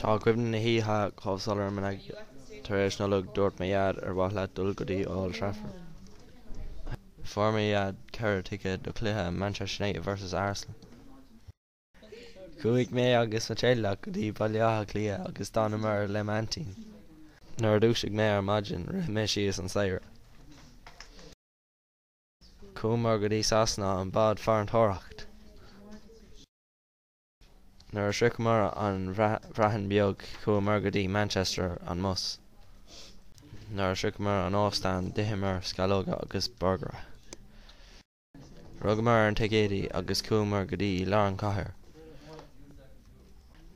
Tá cuimhne na híthe chomhsolar man ag tar éis nolog dúirt mé iad ar bhaith leat dul go dtí Old Trafford. Fuair mé iad ceithre ticket do cluiche Manchester United versus Arsenal. Chuaigh mé agus na téileach go dtí bailiatha clia agus dána mar le mantín. Nuair a dúisigh mé ar maidin rith mé síos an saoire. Cúmar go dtí Sasna an bad fear an tóracht. Nuair a sricmar an bhreathan beag cúmar go dtí Manchester an mus. Nuair a sricmar an óstán dithimar scalóga agus burgara. Rugamar an tigédi agus cúmar go dtí Ms.Cahir.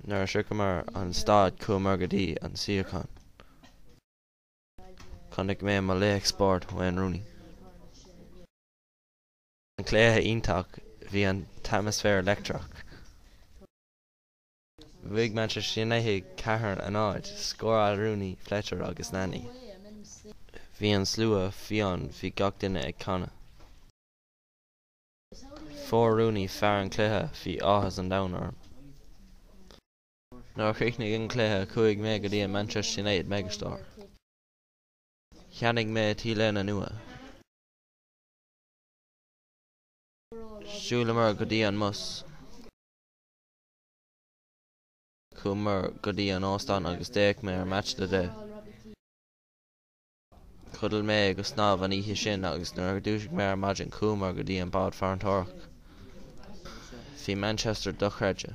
Nuair a sricmar an stad cúmar go dtí an Eoghan. Chonaic mé mo léach sport Wayne Rooney. An cléithe ionteach bhí an atmosfér electrach. Bhuaigh Manchester United cethair an áid, scóráil Rooney, Fletcher agus Nanny. Bhí an slua físeán bhí gach duine ag canna. Fór Rooney fear an cluiche bhí áthas an domhnarm. Nuair a chríochnaigh an cluiche chuaigh mé go dtí an Manchester United megastar. Cheannaigh mé tíléna nua. Siúlamar go dtí an mus. Cúmar go dtí an óstán agus déach mé ar match de dé. Cuddal mé agus snáb an oíche sin agus nuair a dúisigh mé ar maidin cúmar go dtí an bad fear an tóracht. Bhí Manchester do chreide.